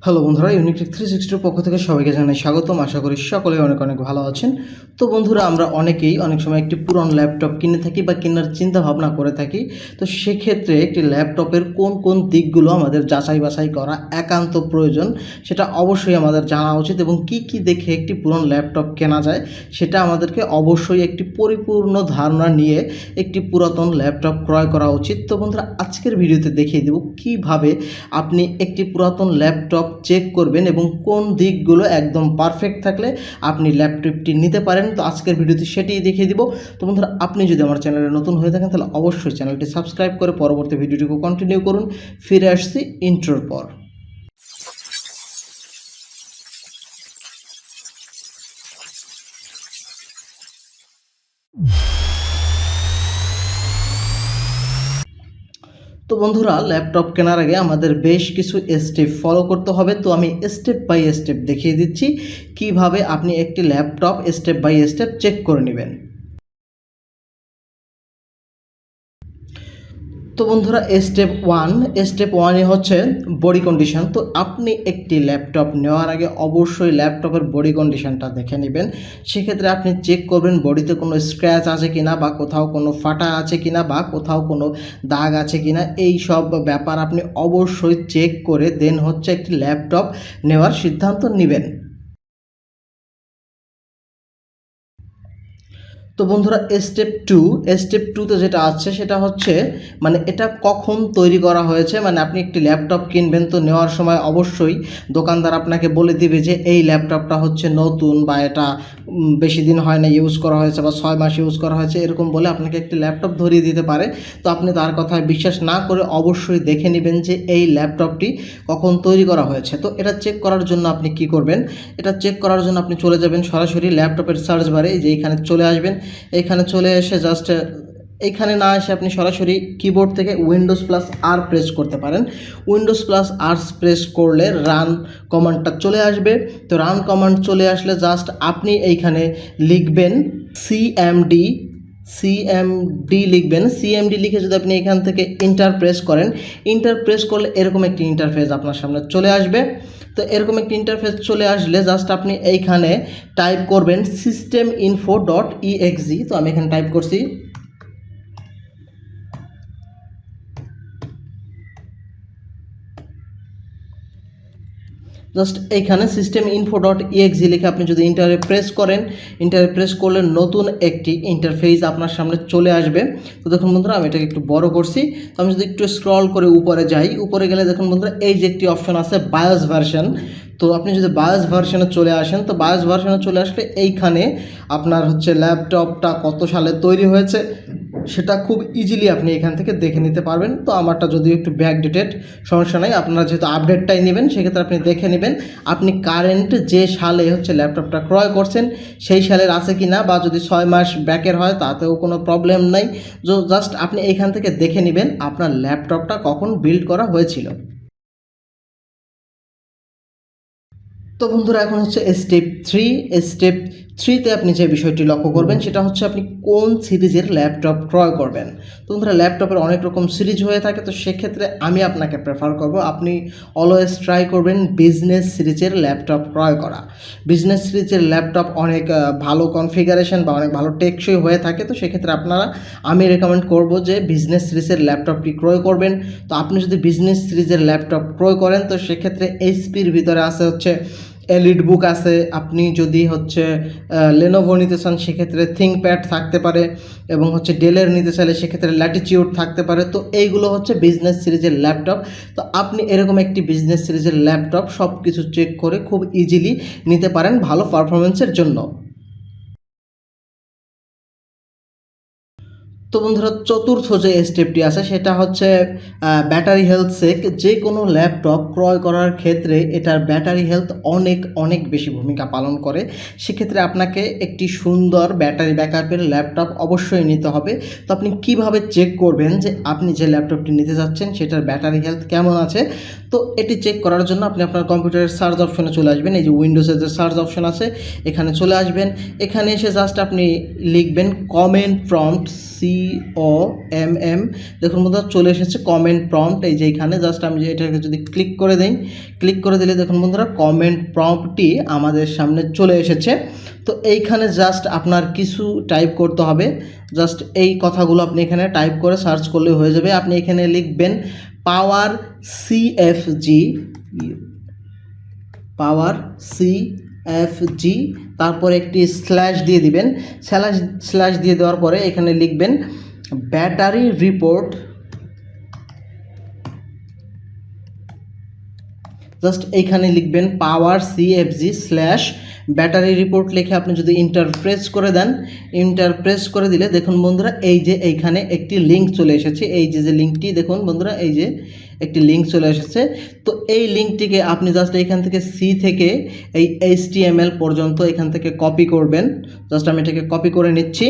Hello বন্ধুরা, ইউনিটেক 360 পক্ষ থেকে সবাইকে জানাই স্বাগতম। আশা করি সকলে অনেক অনেক ভালো আছেন। তো বন্ধুরা, আমরা অনেকেই অনেক সময় একটি পুরনো ল্যাপটপ কিনে থাকি বা কেনার চিন্তা ভাবনা করে থাকি। তো সেক্ষেত্রে একটি ল্যাপটপের কোন কোন দিকগুলো আমাদের যাচাই বাছাই করা একান্ত প্রয়োজন সেটা অবশ্যই আমাদের জানা উচিত, এবং কি কি দেখে একটি পুরনো ল্যাপটপ কেনা যায় সেটা আমাদেরকে অবশ্যই একটি পরিপূর্ণ ধারণা নিয়ে একটি পুরাতন ল্যাপটপ ক্রয় করা উচিত। তো বন্ধুরা, আজকের ভিডিওতে দেখিয়ে দেব কিভাবে আপনি একটি পুরাতন ল্যাপটপ চেক করবেন এবং কোন দিকগুলো একদম পারফেক্ট থাকলে আপনি ল্যাপটপটি নিতে পারেন। তো আজকের ভিডিওতে সেটাই দেখিয়ে দিব। তো বন্ধুরা, আপনি যদি আমার চ্যানেলে নতুন হয়ে থাকেন তাহলে অবশ্যই চ্যানেলটি সাবস্ক্রাইব করে পরবর্তী ভিডিওটিকে কন্টিনিউ করুন। ফিরে আসছি ইন্ট্রোর পর। তো বন্ধুরা, ল্যাপটপ কেনার আগে আমাদের বেশ কিছু স্টেপ ফলো করতে হবে। তো আমি স্টেপ বাই স্টেপ দেখিয়ে দিচ্ছি কিভাবে আপনি একটি laptop step by step check করে নেবেন। তো বন্ধুরা, স্টেপ ওয়ানে হচ্ছে বডি কন্ডিশন। তো আপনি একটি ল্যাপটপ নেওয়ার আগে অবশ্যই ল্যাপটপের বডি কন্ডিশনটা দেখে নেবেন। সেক্ষেত্রে আপনি চেক করবেন বডিতে কোনো স্ক্র্যাচ আছে কিনা, বা কোথাও কোনো ফাটা আছে কিনা, বা কোথাও কোনো দাগ আছে কিনা। এই সব ব্যাপার আপনি অবশ্যই চেক করে দেন হচ্ছে একটি ল্যাপটপ নেওয়ার সিদ্ধান্ত নেবেন। তো বন্ধুরা, স্টেপ টুতে যেটা আছে সেটা হচ্ছে এটা কখন তৈরি করা হয়েছে। আপনি একটি ল্যাপটপ কিনবেন, তো নেওয়ার সময় অবশ্যই দোকানদার আপনাকে বলে দিবে যে এই ল্যাপটপটা হচ্ছে নতুন, বা এটা বেশি দিন হয় না ইউজ করা হয়েছে, বা 6 মাস ইউজ করা হয়েছে, এরকম বলে আপনাকে একটি ল্যাপটপ ধরিয়ে দিতে পারে। তো আপনি তার কথায় বিশ্বাস না করে অবশ্যই দেখে নেবেন যে এই ল্যাপটপটি কখন তৈরি করা হয়েছে। তো এটা চেক করার জন্য আপনি কি করবেন, এটা চেক করার জন্য আপনি চলে যাবেন সরাসরি ল্যাপটপের সার্চ বারে, যে এইখানে চলে আসবেন। এইখানে চলে এসে জাস্ট এইখানে না এসে আপনি সরাসরি কিবোর্ড থেকে উইন্ডোজ প্লাস আর প্রেস করতে পারেন। উইন্ডোজ প্লাস আর প্রেস করলে রান কমান্ডটা চলে আসবে। তো রান কমান্ড চলে আসলে জাস্ট আপনি এইখানে লিখবেন সিএমডি লিখবেন। সিএমডি লিখে যদি আপনি এখান থেকে ইন্টার প্রেস করেন, ইন্টার প্রেস করলে এরকম একটি ইন্টারফেস আপনার সামনে চলে আসবে। তো এরকম একটি ইন্টারফেস চলে আসলে জাস্ট আপনি এইখানে টাইপ করবেন systeminfo.exe। তো আমি এখানে টাইপ করছি। জাস্ট এইখানে systeminfo.exe লিখে আপনি যদি ইন্টারে প্রেস করেন, ইন্টারে প্রেস করলে নতুন একটি ইন্টারফেস আপনার সামনে চলে আসবে। তো দেখুন বন্ধুরা, আমি এটাকে একটু বড় করছি। তো আমি যদি একটু স্ক্রল করে উপরে যাই, উপরে গেলে দেখুন বন্ধুরা, এই যে একটি অপশন আছে বায়োস ভার্সন। তো আপনি যদি বায়োস ভার্সনে চলে আসেন, তো বায়োস ভার্সনে চলে আসলে এইখানে আপনার হচ্ছে ল্যাপটপটা কত সালে তৈরি হয়েছে সেটা খুব ইজিলি আপনি এখান থেকে দেখে নিতে পারবেন। তো আমারটা যদিও একটু ব্যাকডেটেড, সমস্যা নাই, আপনারা যেহেতু আপডেটটাই নেবেন সেক্ষেত্রে আপনি দেখে নেবেন আপনি কারেন্ট যে সালে হচ্ছে ল্যাপটপটা ক্রয় করছেন সেই সালের আছে কি না, বা যদি 6 মাস ব্যাকের হয় তাতেও কোনো প্রবলেম নাই। জাস্ট আপনি এইখান থেকে দেখে নেবেন আপনার ল্যাপটপটা কখন বিল্ড করা হয়েছিল। তো বন্ধুরা, এখন হচ্ছে স্টেপ থ্রিতে আপনি যে বিষয়টি লক্ষ্য করবেন সেটা হচ্ছে আপনি কোন সিরিজের ল্যাপটপ ক্রয় করবেন। তো বন্ধুরা, ল্যাপটপের অনেক রকম সিরিজ হয়ে থাকে। তো সেক্ষেত্রে আমি আপনাকে প্রেফার করব আপনি অলওয়েজ ট্রাই করবেন বিজনেস সিরিজের ল্যাপটপ ক্রয় করা। বিজনেস সিরিজের ল্যাপটপ অনেক ভালো কনফিগারেশন বা অনেক ভালো টেকসই হয়ে থাকে। তো সেক্ষেত্রে আমি রেকমেন্ড করব যে বিজনেস সিরিজের ল্যাপটপটি ক্রয় করবেন। তো আপনি যদি বিজনেস সিরিজের ল্যাপটপ ক্রয় করেন, তো সেক্ষেত্রে এইচপির ভিতরে আছে হচ্ছে এলিট বুক আছে। আপনি যদি হচ্ছে লেনোভো নিতে চান সেক্ষেত্রে থিংকপ্যাড থাকতে পারে, এবং হচ্ছে ডেলের নিতে চাইলে সেক্ষেত্রে ল্যাটিটিউড থাকতে পারে। তো এইগুলো হচ্ছে বিজনেস সিরিজের ল্যাপটপ। তো আপনি এরকম একটি বিজনেস সিরিজের ল্যাপটপ সব কিছু চেক করে খুব ইজিলি নিতে পারেন ভালো পারফরমেন্সের জন্য। তো বন্ধুরা, চতুর্থ যে স্টেপটি আছে সেটা হচ্ছে ব্যাটারি হেলথ চেক। যে কোনো ল্যাপটপ ক্রয় করার ক্ষেত্রে এটার ব্যাটারি হেলথ অনেক অনেক বেশি ভূমিকা পালন করে। সেক্ষেত্রে আপনাকে একটি সুন্দর ব্যাটারি ব্যাকআপের ল্যাপটপ অবশ্যই নিতে হবে। তো আপনি কিভাবে চেক করবেন যে আপনি যে ল্যাপটপটি নিতে যাচ্ছেন সেটার ব্যাটারি হেলথ কেমন আছে। তো এটি চেক করার জন্য আপনি আপনার কম্পিউটারের সার্চ অপশনে চলে আসবেন। এই যে উইন্ডোজের যে সার্চ অপশন আছে এখানে চলে আসবেন। এখানে এসে জাস্ট আপনি লিখবেন কমেন্ট প্রম্পট COMM, দেখুন বন্ধুরা চলে এসেছে কমেন্ট প্রম্পট। এই যে এখানে জাস্ট আমি যে এটাকে যদি ক্লিক করে দিই, ক্লিক করে দিলে দেখুন বন্ধুরা কমেন্ট প্রম্পটটি আমাদের সামনে চলে এসেছে। তো এইখানে জাস্ট আপনার কিছু টাইপ করতে হবে, জাস্ট এই কথাগুলো আপনি এখানে টাইপ করে সার্চ করলে হয়ে যাবে। আপনি এখানে লিখবেন পাওয়ার CFG, তারপর একটি স্ল্যাশ দিয়ে দিবেন। স্ল্যাশ দিয়ে দেওয়ার পরে এখানে লিখবেন ব্যাটারি রিপোর্ট, জাস্ট এইখানে লিখবেন পাওয়ার CFG স্ল্যাশ ব্যাটারি রিপোর্ট লিখে আপনি যদি ইন্টার প্রেস করে দেন, ইন্টার প্রেস করে দিলে দেখুন বন্ধুরা এই যে এইখানে একটি লিঙ্ক চলে এসেছে। এই যে লিঙ্কটি দেখুন বন্ধুরা, এই যে একটি লিঙ্ক চলে এসেছে। তো এই লিঙ্কটিকে আপনি জাস্ট এইখান থেকে সি থেকে এই HTML পর্যন্ত এখান থেকে কপি করবেন। জাস্ট আমি এটাকে কপি করে নিচ্ছি।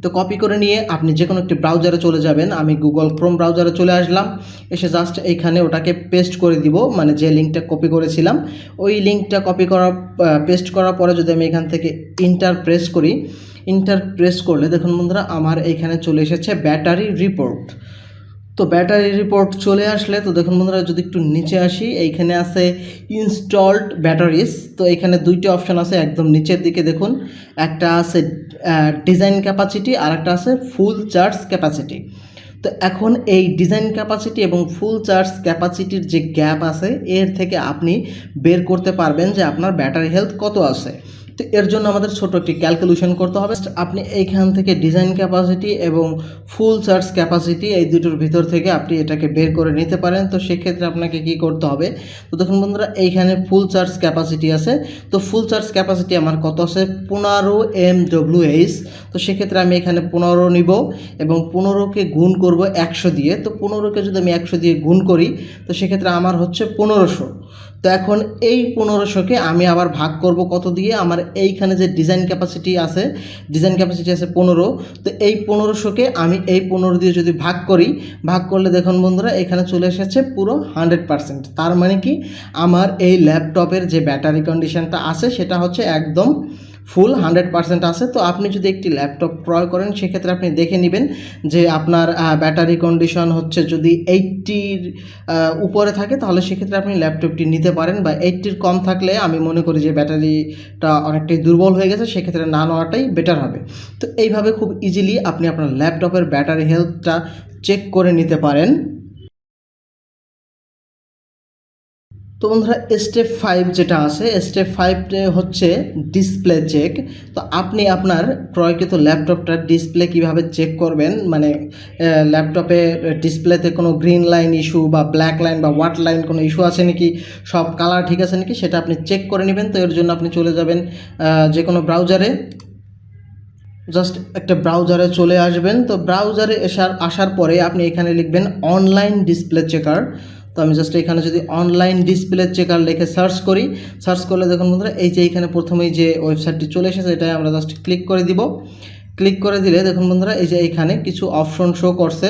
তো কপি করে নিয়ে আপনি যে কোনো একটি ব্রাউজারে চলে যাবেন। আমি গুগল ক্রোম ব্রাউজারে চলে আসলাম, এসে জাস্ট এইখানে ওটাকে পেস্ট করে দিব, মানে যে লিঙ্কটা কপি করেছিলাম ওই লিঙ্কটা কপি করা পেস্ট করার পরে যদি আমি এখান থেকে ইন্টার প্রেস করি, ইন্টার প্রেস করলে দেখুন বন্ধুরা আমার এইখানে চলে এসেছে ব্যাটারি রিপোর্ট। তো ব্যাটারি রিপোর্ট চলে আসলে তো দেখুন বন্ধুরা যদি একটু নিচে আসি, এইখানে আছে ইনস্টলড ব্যাটারিজ। তো এখানে দুইটি অপশান আছে একদম নিচের দিকে দেখুন, একটা আছে ডিজাইন ক্যাপাসিটি আর একটা আছে ফুল চার্জ ক্যাপাসিটি। তো এখন এই ডিজাইন ক্যাপাসিটি এবং ফুল চার্জ ক্যাপাসিটির যে গ্যাপ আছে এর থেকে আপনি বের করতে পারবেন যে আপনার ব্যাটারি হেলথ কত আছে। তো এর জন্য আমাদের ছোট একটি ক্যালকুলেশন করতে হবে। আপনি এইখান থেকে ডিজাইন ক্যাপাসিটি এবং ফুল চার্জ ক্যাপাসিটি এই দুটোর ভিতর থেকে আপনি এটাকে বের করে নিতে পারেন। তো সেক্ষেত্রে আপনাকে কি করতে হবে, তো দেখুন বন্ধুরা এইখানে ফুল চার্জ ক্যাপাসিটি আছে। তো ফুল চার্জ ক্যাপাসিটি আমার কত আছে 15 mWh। তো সেক্ষেত্রে আমি এখানে 15 নিব এবং 15কে গুণ করব 100 দিয়ে। তো 15কে যদি আমি 100 দিয়ে গুণ করি তো সেক্ষেত্রে আমার হচ্ছে 1500। তো এখন এই 1500কে আমি আবার ভাগ করব কত দিয়ে, আমার এইখানে যে ডিজাইন ক্যাপাসিটি আছে 15। তো এই 1500কে আমি এই 15 দিয়ে যদি ভাগ করি, ভাগ করলে দেখুন বন্ধুরা এখানে চলে এসেছে পুরো 100%। তার মানে কি আমার এই ল্যাপটপের যে ব্যাটারি কন্ডিশনটা আছে সেটা হচ্ছে একদম ফুল 100% আছে। তো আপনি যদি একটি ল্যাপটপ ক্রয় করেন সেক্ষেত্রে আপনি দেখে নেবেন যে আপনার ব্যাটারি কন্ডিশন হচ্ছে যদি 80-র উপরে থাকে তাহলে সেক্ষেত্রে আপনি ল্যাপটপটি নিতে পারেন, বা 80-র কম থাকলে আমি মনে করি যে ব্যাটারিটা অনেকটাই দুর্বল হয়ে গেছে, সেক্ষেত্রে না নেওয়াটাই বেটার হবে। তো এইভাবে খুব ইজিলি আপনি আপনার ল্যাপটপের ব্যাটারি হেলথটা চেক করে নিতে পারেন। তো বন্ধুরা স্টেপ 5 যেটা আছে, স্টেপ 5 হচ্ছে ডিসপ্লে চেক। তো আপনি আপনার ক্রয়কৃত ল্যাপটপটার ডিসপ্লে কিভাবে চেক করবেন, মানে ল্যাপটপে ডিসপ্লেতে কোনো গ্রিন লাইন ইস্যু বা ব্ল্যাক লাইন বা হোয়াইট লাইন কোনো ইস্যু আছে নাকি, সব কালার ঠিক আছে নাকি সেটা আপনি চেক করে নেবেন। তো এর জন্য আপনি চলে যাবেন যে কোনো ব্রাউজারে, জাস্ট একটা ব্রাউজারে চলে আসবেন। তো ব্রাউজারে আসার পরে আপনি এখানে লিখবেন অনলাইন ডিসপ্লে চেকার। তো আমি জাস্ট এখানে যদি অনলাইন ডিসপ্লে চেকার লিখে সার্চ করি, সার্চ করলে দেখুন বন্ধুরা এই যে এখানে প্রথমেই যে ওয়েবসাইটটি চলে এসেছে এটাই আমরা জাস্ট ক্লিক করে দিব। ক্লিক করে দিলে দেখুন বন্ধুরা এই যে এইখানে কিছু অপশন শো করছে।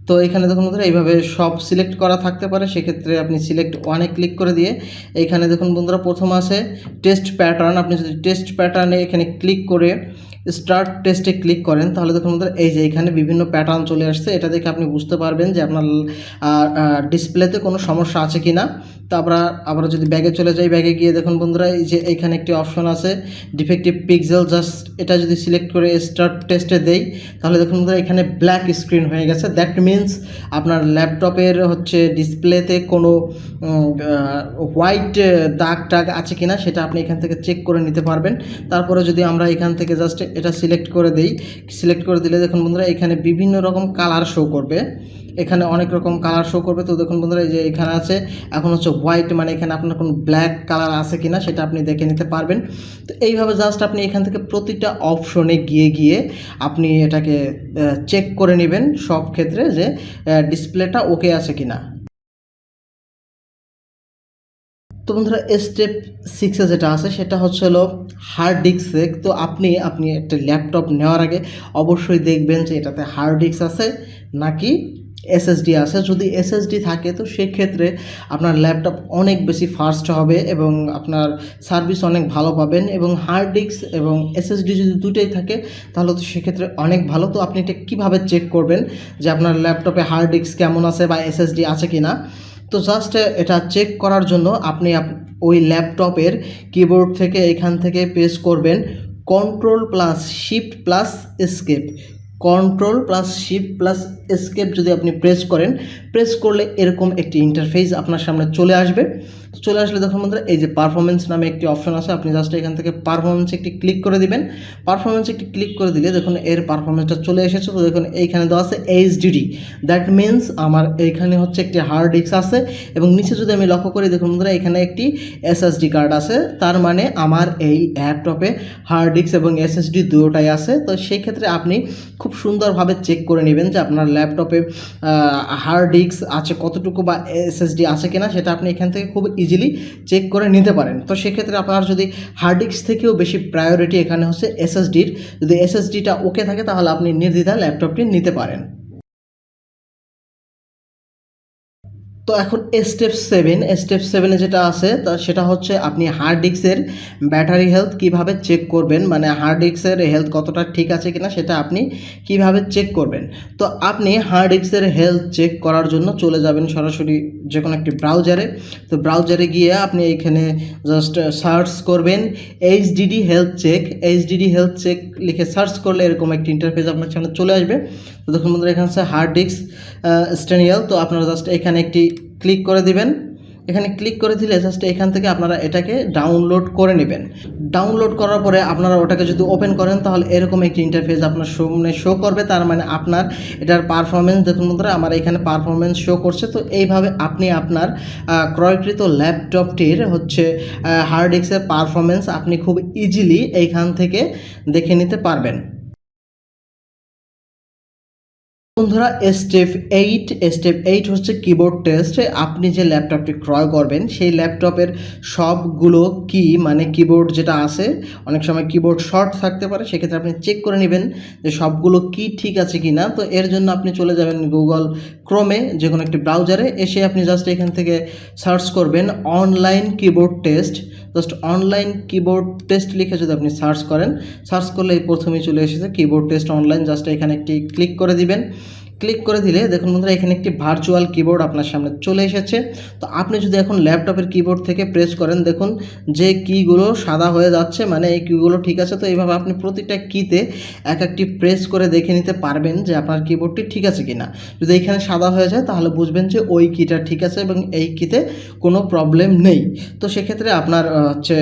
তো এখানে দেখুন বন্ধুরা এইভাবে সব সিলেক্ট করা থাকতে পারে, সেক্ষেত্রে আপনি সিলেক্ট ওয়ানে ক্লিক করে দিয়ে এইখানে দেখুন বন্ধুরা প্রথম আছে টেস্ট প্যাটার্ন। আপনি যদি টেস্ট প্যাটার্নে এখানে ক্লিক করে স্টার্ট টেস্টে ক্লিক করেন তাহলে দেখুন বন্ধুরা এই যে এখানে বিভিন্ন প্যাটার্ন চলে আসছে। এটা দেখে আপনি বুঝতে পারবেন যে আপনার ডিসপ্লেতে কোনো সমস্যা আছে কি না। তো আমরা যদি ব্যাগে চলে যাই, ব্যাগে গিয়ে দেখুন বন্ধুরা এই যে এইখানে একটি অপশন আছে ডিফেক্টিভ পিক্সেল, জাস্ট এটা যদি সিলেক্ট করে স্টার্ট টেস্টে দেই তাহলে দেখুন বন্ধুরা এখানে ব্ল্যাক স্ক্রিন হয়ে গেছে। দ্যাট মিনস আপনার ল্যাপটপের হচ্ছে ডিসপ্লেতে কোনো হোয়াইট দাগ টাগ আছে কিনা সেটা আপনি এখান থেকে চেক করে নিতে পারবেন। তারপরে যদি আমরা এখান থেকে জাস্ট এটা সিলেক্ট করে দিই, সিলেক্ট করে দিলে দেখুন বন্ধুরা এখানে বিভিন্ন রকম কালার শো করবে, এখানে অনেক রকম কালার শো করবে। তো দেখুন বন্ধুরা এই যে এখানে আছে এখন হচ্ছে হোয়াইট, মানে এখানে আপনার কোনো ব্ল্যাক কালার আছে কিনা সেটা আপনি দেখে নিতে পারবেন। তো এইভাবে জাস্ট আপনি এখান থেকে প্রতিটা অপশনে গিয়ে গিয়ে আপনি এটাকে চেক করে নেবেন সব ক্ষেত্রে যে ডিসপ্লেটা ওকে আছে কিনা। তো বন্ধুরা স্টেপ 6 যেটা আছে সেটা হচ্ছে হলো হার্ড ডিস্ক চেক। তো আপনি একটা ল্যাপটপ নেওয়ার আগে অবশ্যই দেখবেন যে এটাতে হার্ড ডিস্ক আছে নাকি এসএসডি আছে। যদি এসএসডি থাকে তো সেক্ষেত্রে আপনার ল্যাপটপ অনেক বেশি ফাস্ট হবে এবং আপনার সার্ভিস অনেক ভালো পাবেন। এবং হার্ড ডিস্ক এবং এসএসডি যদি দুটোই থাকে তাহলে তো সেক্ষেত্রে অনেক ভালো। তো আপনি এটা কীভাবে চেক করবেন যে আপনার ল্যাপটপে হার্ড ডিস্ক কেমন আছে বা এসএসডি আছে কি না? তো জাস্ট এটা চেক করার জন্য আপনি ওই ল্যাপটপের কিবোর্ড থেকে এখান থেকে প্রেস করবেন Ctrl+Shift+Escape। Ctrl+Shift+Escape যদি আপনি প্রেস করেন, প্রেস করলে এরকম একটি ইন্টারফেস আপনার সামনে চলে আসবে। চলে আসলে দেখুন বন্ধুরা, এই যে পারফরমেন্স নামে একটি অপশন আছে, আপনি জাস্ট এখান থেকে পারফরমেন্স একটি ক্লিক করে দিবেন। পারফরমেন্স একটি ক্লিক করে দিলে দেখুন এর পারফরমেন্সটা চলে এসেছে। তো দেখুন এইখানে দেওয়া আছে এইচডিডি, দ্যাট মিনস আমার এইখানে হচ্ছে একটি হার্ড ডিস্ক আছে এবং নিচে যদি আমি লক্ষ্য করি দেখুন বন্ধুরা এখানে একটি এসএসডি কার্ড আছে। তার মানে আমার এই ল্যাপটপে হার্ড ডিস্ক এবং এসএসডি দুটোটাই আছে। তো সেই ক্ষেত্রে আপনি খুব সুন্দরভাবে চেক করে নেবেন যে আপনার ল্যাপটপে হার্ড ডিস্ক আছে কতটুকু বা এসএসডি আছে কিনা, সেটা আপনি এখান থেকে খুব ইজিলি চেক করে নিতে পারেন। তো সেক্ষেত্রে আপনার যদি হার্ড ডিস্ক থেকেও বেশি প্রায়োরিটি এখানে হচ্ছে এসএসডির, যদি এসএসডিটা ওকে থাকে তাহলে আপনি নির্দ্বিধায় ল্যাপটপটি নিতে পারেন। তো এখন স্টেপ 7 যেটা আছে তা সেটা হচ্ছে আপনি হার্ড ডিস্কের ব্যাটারি হেলথ কিভাবে চেক করবেন, মানে হার্ড ডিস্কের হেলথ কতটা ঠিক আছে কিনা সেটা আপনি কিভাবে চেক করবেন। তো আপনি হার্ড ডিস্কের হেলথ চেক করার জন্য চলে যাবেন সরাসরি যে কোনো একটি ব্রাউজারে। তো ব্রাউজারে গিয়ে আপনি এখানে জাস্ট সার্চ করবেন এইচডিডি হেলথ চেক লিখে সার্চ করলে এরকম একটি ইন্টারফেস আপনার সামনে চলে আসবে। তো দেখুন বন্ধুরা এখানে আছে হার্ড ডিস্ক স্ট্যানিয়াল। তো আপনারা জাস্ট এখানে একটি ক্লিক করে দিবেন। এখানে ক্লিক করে দিলে জাস্ট এখান থেকে আপনারা এটাকে ডাউনলোড করে নেবেন। ডাউনলোড করার পরে আপনারা ওটাকে যদি ওপেন করেন তাহলে এরকম একটি ইন্টারফেস আপনার সামনে শো করবে। তার মানে আপনার এটার পারফরমেন্স দেখুন বন্ধুরা আমার এখানে পারফরমেন্স শো করছে। তো এইভাবে আপনি আপনার ক্রয়কৃত ল্যাপটপটির হচ্ছে হার্ড ডিস্কের পারফরমেন্স আপনি খুব ইজিলি এইখান থেকে দেখে নিতে পারবেন। বন্ধুরা স্টেপ 8 হচ্ছে কিবোর্ড টেস্ট। আপনি যে ল্যাপটপটি ক্রয় করবেন সেই ল্যাপটপের সবগুলো কি, মানে কিবোর্ড যেটা আছে অনেক সময় কিবোর্ড শর্ট থাকতে পারে, সেক্ষেত্রে আপনি চেক করে নেবেন যে সবগুলো কি ঠিক আছে কি না। তো এর জন্য আপনি চলে যাবেন গুগল ক্রোমে যে কোনো একটি ব্রাউজারে, এসে আপনি জাস্ট এখান থেকে সার্চ করবেন online keyboard test. Just online keyboard test লিখে যদি আপনি সার্চ করেন, সার্চ করলে এই প্রথমেই চলে এসেছে কিবোর্ড টেস্ট অনলাইন। জাস্ট এখানে একটি ক্লিক করে দিবেন। ক্লিক করে দিলে দেখুন বন্ধুরা এখানে একটি ভার্চুয়াল কিবোর্ড আপনার সামনে চলে এসেছে। তো আপনি যদি এখন ল্যাপটপের কিবোর্ড থেকে প্রেস করেন দেখুন যে কিগুলো সাদা হয়ে যাচ্ছে, মানে এই কিগুলো ঠিক আছে। তো এইভাবে আপনি প্রতিটা কিতে এক একটি প্রেস করে দেখে নিতে পারবেন যে আপনার কিবোর্ডটি ঠিক আছে কিনা। যদি এখানে সাদা হয়ে যায় তাহলে বুঝবেন যে ওই কিটা ঠিক আছে এবং এই কিতে কোনো প্রবলেম নেই। তো সেক্ষেত্রে আপনার হচ্ছে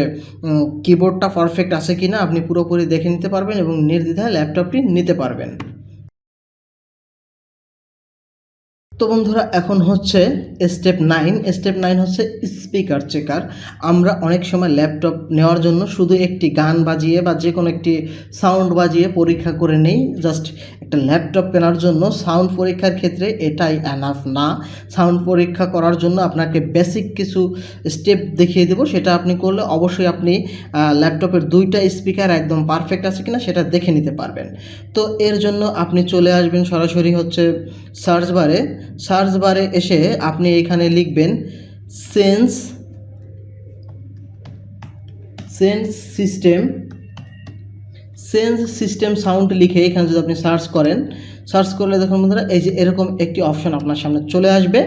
কিবোর্ডটা পারফেক্ট আছে কিনা আপনি পুরোপুরি দেখে নিতে পারবেন এবং নির্দ্বিধায় ল্যাপটপটি নিতে পারবেন। তো বন্ধুরা এখন হচ্ছে স্টেপ 9 হচ্ছে স্পিকার চেকার। আমরা অনেক সময় ল্যাপটপ নেওয়ার জন্য শুধু একটি গান বাজিয়ে বা যে কোনো একটি সাউন্ড বাজিয়ে পরীক্ষা করে নেই। জাস্ট একটা ল্যাপটপ কেনার জন্য সাউন্ড পরীক্ষার ক্ষেত্রে এটাই এনাফ না। সাউন্ড পরীক্ষা করার জন্য আপনাকে বেসিক কিছু স্টেপ দেখিয়ে দেবো, সেটা আপনি করলে অবশ্যই আপনি ল্যাপটপের দুইটা স্পিকার একদম পারফেক্ট আছে কিনা সেটা দেখে নিতে পারবেন। তো এর জন্য আপনি চলে আসবেন সরাসরি হচ্ছে সার্চ বারে এসে আপনি এখানে লিখবেন সেন্স সিস্টেম সাউন্ড লিখে এখানে যদি আপনি সার্চ করলে দেখুন বন্ধুরা এই যে এরকম একটি অপশন আপনার সামনে চলে আসবে।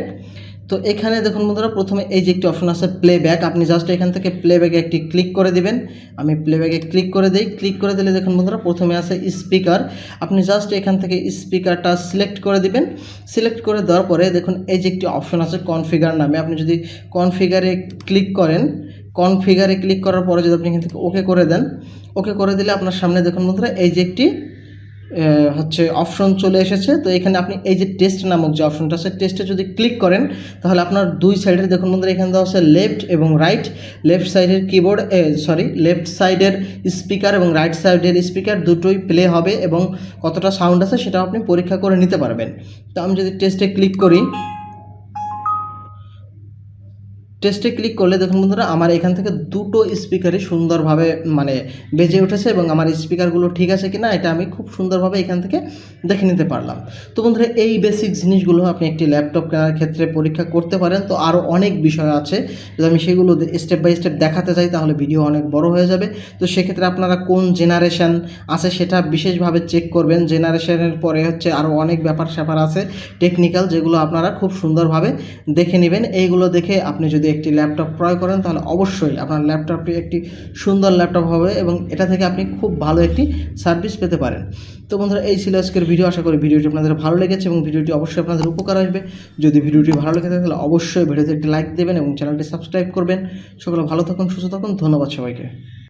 তো এখানে দেখুন বন্ধুরা প্রথমে এই যে একটি অপশন আছে প্লেব্যাক, আপনি জাস্ট এখান থেকে প্লেব্যাকে একটি ক্লিক করে দিবেন। আমি প্লেব্যাকে ক্লিক করে দিই। ক্লিক করে দিলে দেখুন বন্ধুরা প্রথমে আছে স্পিকার, আপনি জাস্ট এখান থেকে স্পিকারটা সিলেক্ট করে দিবেন। সিলেক্ট করে দেওয়ার পরে দেখুন এই যে একটি অপশন আছে কনফিগার নামে, আপনি যদি কনফিগারে ক্লিক করার পরে যদি আপনি এখান থেকে ওকে করে দেন, ওকে করে দিলে আপনার সামনে দেখুন বন্ধুরা এই যে একটি হচ্ছে অপশন চলে এসেছে। তো এখানে আপনি এই যে টেস্ট নামক যে অপশনটা আছে টেস্টে যদি ক্লিক করেন তাহলে আপনার দুই সাইডের দেখুন বন্ধুরা এখানে দেওয়া আছে লেফট এবং রাইট। লেফট সাইডের লেফট সাইডের স্পিকার এবং রাইট সাইডের স্পিকার দুটোই প্লে হবে এবং কতটা সাউন্ড আছে সেটাও আপনি পরীক্ষা করে নিতে পারবেন। তো আমি যদি টেস্টে ক্লিক করি টেস্টে ক্লিক করলে দেখুন বন্ধুরা আমার এখান থেকে দুটো স্পিকারই সুন্দরভাবে মানে বেজে উঠেছে এবং আমার স্পিকারগুলো ঠিক আছে কিনা এটা আমি খুব সুন্দরভাবে এখান থেকে দেখে নিতে পারলাম। তো বন্ধুরা এই বেসিক জিনিসগুলো আপনি একটি ল্যাপটপ কেনার ক্ষেত্রে পরীক্ষা করতে পারেন। তো আরও অনেক বিষয় আছে, যদি আমি সেগুলো স্টেপ বাই স্টেপ দেখাতে চাই তাহলে ভিডিও অনেক বড় হয়ে যাবে। তো সেক্ষেত্রে আপনারা কোন জেনারেশন আছে সেটা বিশেষভাবে চেক করবেন। জেনারেশনের পরে হচ্ছে আরও অনেক ব্যাপার স্যাপার আছে টেকনিক্যাল, যেগুলো আপনারা খুব সুন্দরভাবে দেখে নেবেন। এইগুলো দেখে আপনি যদি একটি ল্যাপটপ ক্রয় করেন তাহলে অবশ্যই আপনার ল্যাপটপটি একটি সুন্দর ল্যাপটপ হবে এবং এটা থেকে আপনি খুব ভালো একটি সার্ভিস পেতে পারেন। তো বন্ধুরা এই ছিল আজকের ভিডিও। আশা করি ভিডিওটি আপনাদের ভালো লেগেছে এবং ভিডিওটি অবশ্যই আপনাদের উপকার আসবে। যদি ভিডিওটি ভালো লেগে থাকে তাহলে অবশ্যই ভিডিওতে একটি লাইক দেবেন এবং চ্যানেলটি সাবস্ক্রাইব করবেন। সকলে ভালো থাকুন, সুস্থ থাকুন। ধন্যবাদ সবাইকে।